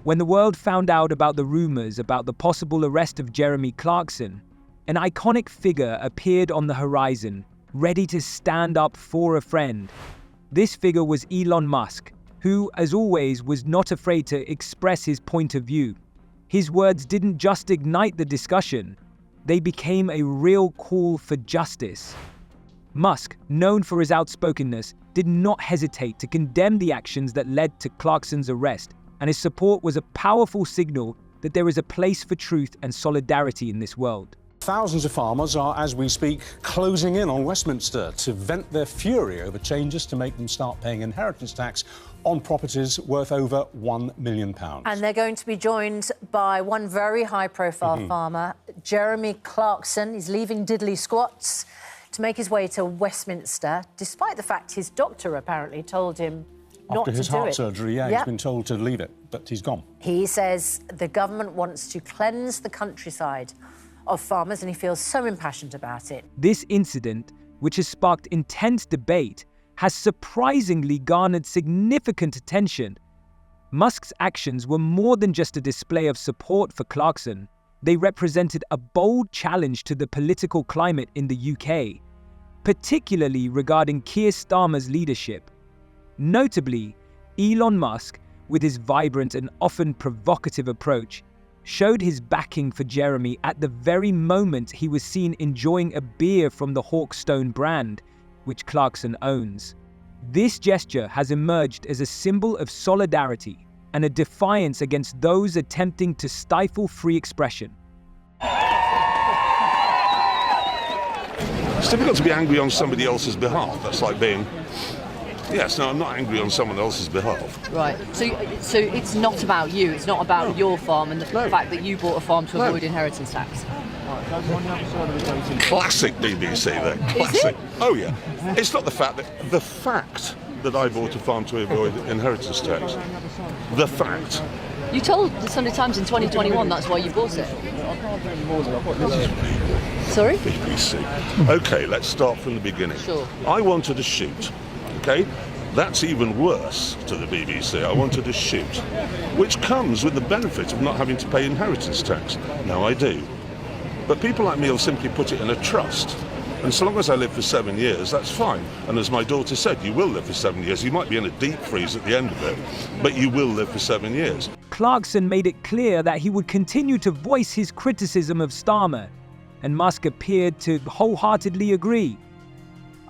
When the world found out about the rumors about the possible arrest of Jeremy Clarkson, an iconic figure appeared on the horizon, ready to stand up for a friend. This figure was Elon Musk, who, as always, was not afraid to express his point of view. His words didn't just ignite the discussion, they became a real call for justice. Musk, known for his outspokenness, did not hesitate to condemn the actions that led to Clarkson's arrest, and his support was a powerful signal that there is a place for truth and solidarity in this world. Thousands of farmers are, as we speak, closing in on Westminster to vent their fury over changes to make them start paying inheritance tax on properties worth over £1 million. And they're going to be joined by one very high-profile farmer, Jeremy Clarkson. He's leaving diddly squats to make his way to Westminster, despite the fact his doctor apparently told him not to do it. After his heart surgery, he's been told to leave it, but he's gone. He says the government wants to cleanse the countryside of farmers, and he feels so impassioned about it. This incident, which has sparked intense debate, has surprisingly garnered significant attention. Musk's actions were more than just a display of support for Clarkson. They represented a bold challenge to the political climate in the UK, particularly regarding Keir Starmer's leadership. Notably, Elon Musk, with his vibrant and often provocative approach, showed his backing for Jeremy at the very moment he was seen enjoying a beer from the Hawkstone brand, which Clarkson owns. This gesture has emerged as a symbol of solidarity and a defiance against those attempting to stifle free expression. It's difficult to be angry on somebody else's behalf. That's like being... Yes, no, I'm not angry on someone else's behalf. Right. So it's not about you. It's not about your farm and the fact that you bought a farm to avoid inheritance tax. Classic BBC there. Classic. Is it? Oh yeah. It's not the fact that I bought a farm to avoid inheritance tax. The fact. You told the Sunday Times in 2021 that's why you bought it. Sorry? BBC. Okay, let's start from the beginning. Sure. I wanted a shoot. Okay, that's even worse to the BBC. I wanted a shoot, which comes with the benefit of not having to pay inheritance tax. Now I do. But people like me will simply put it in a trust. And so long as I live for 7 years, that's fine. And as my daughter said, you will live for 7 years. You might be in a deep freeze at the end of it, but you will live for 7 years. Clarkson made it clear that he would continue to voice his criticism of Starmer, and Musk appeared to wholeheartedly agree.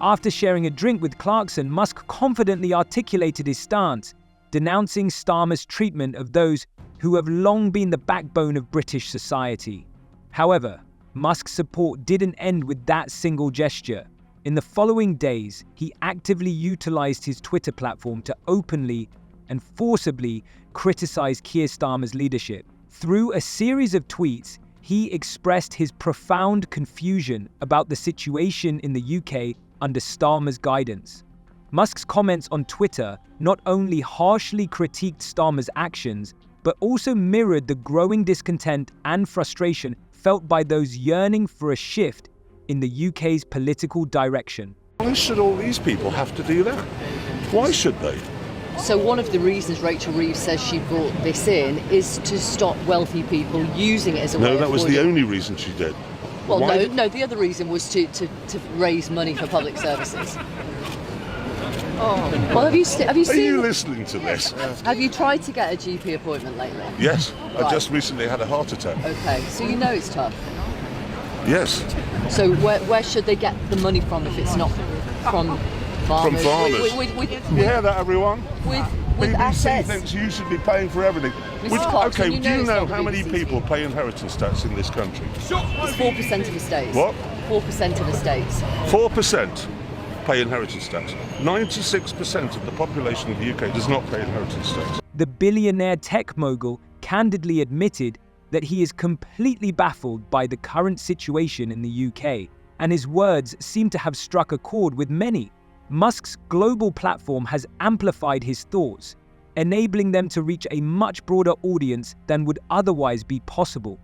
After sharing a drink with Clarkson, Musk confidently articulated his stance, denouncing Starmer's treatment of those who have long been the backbone of British society. However, Musk's support didn't end with that single gesture. In the following days, he actively utilized his Twitter platform to openly and forcibly criticize Keir Starmer's leadership. Through a series of tweets, he expressed his profound confusion about the situation in the UK under Starmer's guidance. Musk's comments on Twitter not only harshly critiqued Starmer's actions, but also mirrored the growing discontent and frustration felt by those yearning for a shift in the UK's political direction. Why should all these people have to do that? Why should they? So one of the reasons Rachel Reeves says she brought this in is to stop wealthy people using it as a way of... No, that was the only reason she did. Well, no, the other reason was to raise money for public services. Oh. Well, have you seen... Are you listening to this? Have you tried to get a GP appointment lately? Yes, Right. I just recently had a heart attack. Okay, so you know it's tough. Yes. So where should they get the money from if it's not from farmers? From farmers. You hear that, everyone? With BBC assets. thinks you should be paying for everything. Mrs. Clarkson, Okay, you do know you it's know not the how many BBC. people pay inheritance tax in this country? It's 4% of estates. What? 4% of estates. 4% pay inheritance tax. 96% of the population of the UK does not pay inheritance tax. The billionaire tech mogul candidly admitted that he is completely baffled by the current situation in the UK, and his words seem to have struck a chord with many. Musk's global platform has amplified his thoughts, enabling them to reach a much broader audience than would otherwise be possible.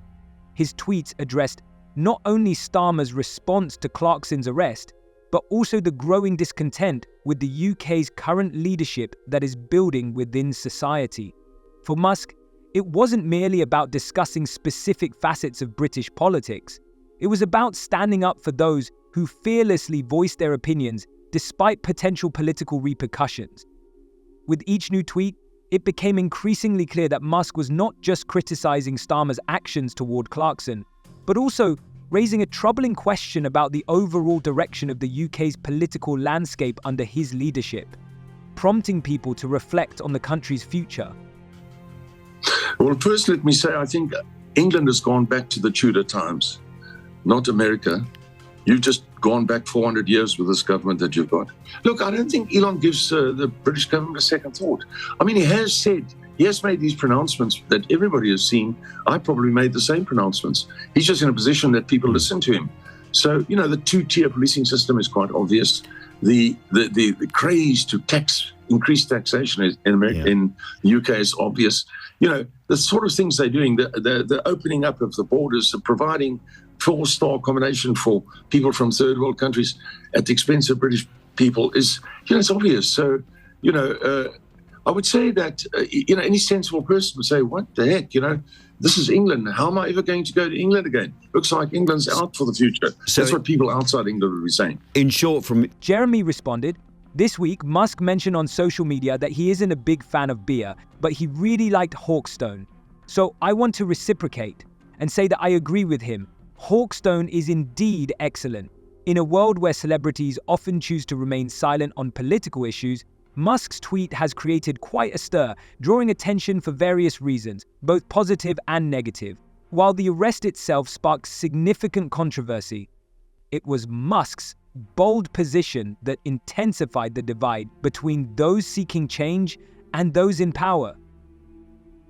His tweets addressed not only Starmer's response to Clarkson's arrest, but also the growing discontent with the UK's current leadership that is building within society. For Musk, It wasn't merely about discussing specific facets of British politics. It was about standing up for those who fearlessly voiced their opinions despite potential political repercussions. With each new tweet, it became increasingly clear that Musk was not just criticizing Starmer's actions toward Clarkson, but also raising a troubling question about the overall direction of the UK's political landscape under his leadership, prompting people to reflect on the country's future. Well, first let me say I think England has gone back to the Tudor times, not America. You've just gone back 400 years with this government that you've got. Look, I don't think Elon gives the British government a second thought. I mean, he has made these pronouncements that everybody has seen. I probably made the same pronouncements. He's just in a position that people listen to him. So, you know, the two-tier policing system is quite obvious. The craze to increase taxation in America, in the UK is obvious. You know, the sort of things they're doing, the opening up of the borders, the providing 4-star accommodation for people from third world countries at the expense of British people is, you know, it's obvious. So, you know, I would say that, you know, any sensible person would say, what the heck, you know, this is England. How am I ever going to go to England again? Looks like England's out for the future. So that's what people outside England would be saying. In short, Jeremy responded, this week, Musk mentioned on social media that he isn't a big fan of beer, but he really liked Hawkstone. So I want to reciprocate and say that I agree with him. Hawkstone is indeed excellent. In a world where celebrities often choose to remain silent on political issues, Musk's tweet has created quite a stir, drawing attention for various reasons, both positive and negative. While the arrest itself sparked significant controversy, it was Musk's bold position that intensified the divide between those seeking change and those in power.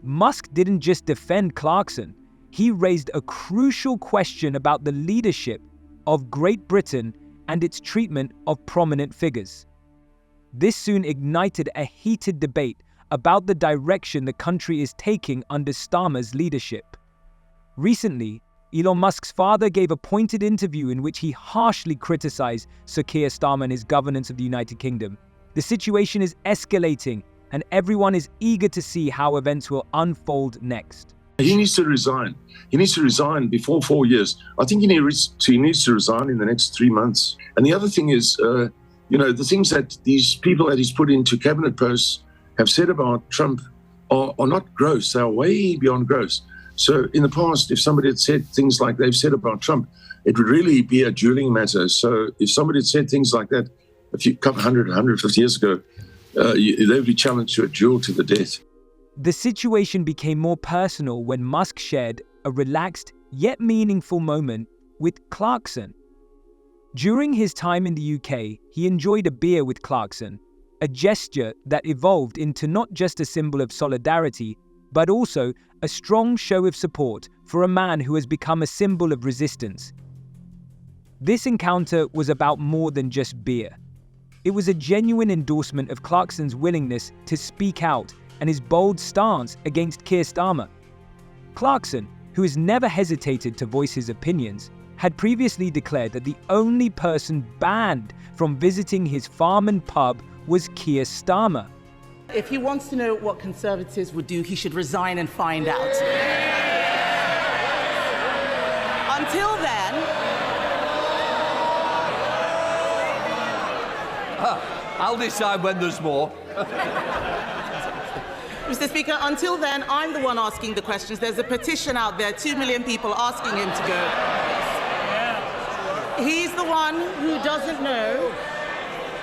Musk didn't just defend Clarkson, he raised a crucial question about the leadership of Great Britain and its treatment of prominent figures. This soon ignited a heated debate about the direction the country is taking under Starmer's leadership. Recently, Elon Musk's father gave a pointed interview in which he harshly criticized Sir Keir Starmer and his governance of the United Kingdom. The situation is escalating, and everyone is eager to see how events will unfold next. He needs to resign. He needs to resign before 4 years. I think he needs to resign in the next 3 months. And the other thing is, you know, the things that these people that he's put into cabinet posts have said about Trump are not gross. They are way beyond gross. So in the past, if somebody had said things like they've said about Trump, it would really be a dueling matter. So if somebody had said things like that a couple 150 years ago, they would be challenged to a duel to the death. The situation became more personal when Musk shared a relaxed yet meaningful moment with Clarkson. During his time in the UK, he enjoyed a beer with Clarkson, a gesture that evolved into not just a symbol of solidarity, but also a strong show of support for a man who has become a symbol of resistance. This encounter was about more than just beer. It was a genuine endorsement of Clarkson's willingness to speak out and his bold stance against Keir Starmer. Clarkson, who has never hesitated to voice his opinions, had previously declared that the only person banned from visiting his farm and pub was Keir Starmer. If he wants to know what Conservatives would do, he should resign and find out. Until then... I'll decide when there's more. Mr. Speaker, until then, I'm the one asking the questions. There's a petition out there, 2 million people asking him to go. He's the one who doesn't know.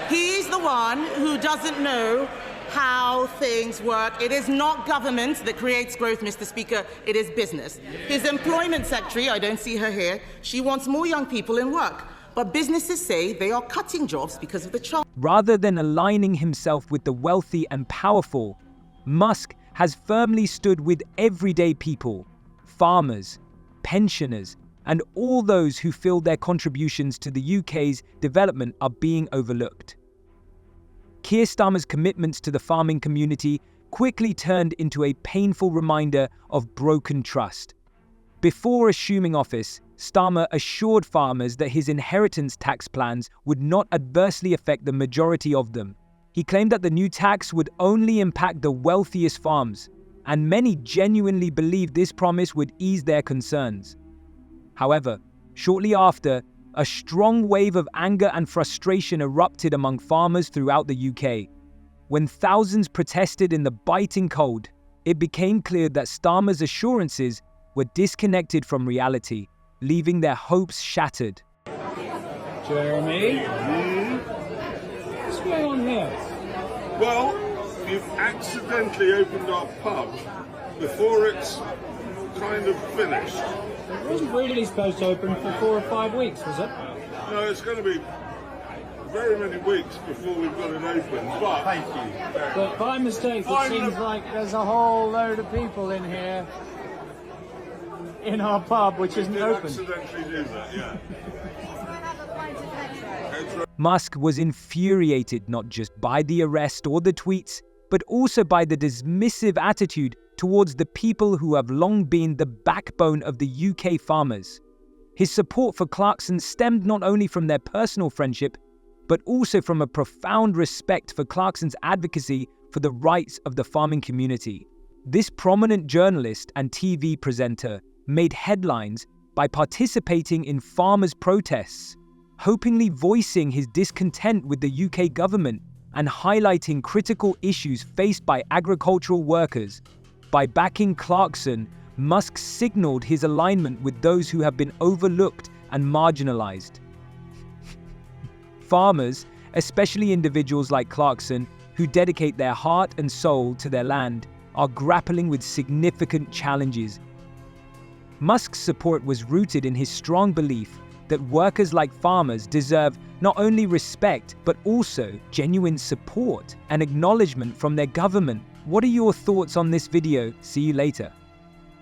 He's the one who doesn't know how things work. It is not government that creates growth, Mr. Speaker. It is business. His employment secretary, I don't see her here, she wants more young people in work. But businesses say they are cutting jobs because of the child. Rather than aligning himself with the wealthy and powerful, Musk has firmly stood with everyday people, farmers, pensioners, and all those who feel their contributions to the UK's development are being overlooked. Keir Starmer's commitments to the farming community quickly turned into a painful reminder of broken trust. Before assuming office, Starmer assured farmers that his inheritance tax plans would not adversely affect the majority of them. He claimed that the new tax would only impact the wealthiest farms, and many genuinely believed this promise would ease their concerns. However, shortly after, a strong wave of anger and frustration erupted among farmers throughout the UK. When thousands protested in the biting cold, it became clear that Starmer's assurances were disconnected from reality, leaving their hopes shattered. Jeremy? What's going on here? Well, you've accidentally opened our pub before it's kind of finished. It wasn't really supposed to open for 4 or 5 weeks, was it? No, it's going to be very many weeks before we've got it open, but... Thank you. But by mistake, it seems like there's a whole load of people in here, in our pub, which isn't open. Accidentally do that, yeah. Musk was infuriated not just by the arrest or the tweets, but also by the dismissive attitude towards the people who have long been the backbone of the UK farmers. His support for Clarkson stemmed not only from their personal friendship, but also from a profound respect for Clarkson's advocacy for the rights of the farming community. This prominent journalist and TV presenter made headlines by participating in farmers' protests, openly voicing his discontent with the UK government and highlighting critical issues faced by agricultural workers. By backing Clarkson, Musk signaled his alignment with those who have been overlooked and marginalized. Farmers, especially individuals like Clarkson, who dedicate their heart and soul to their land, are grappling with significant challenges. Musk's support was rooted in his strong belief that workers like farmers deserve not only respect, but also genuine support and acknowledgement from their government. What are your thoughts on this video? See you later.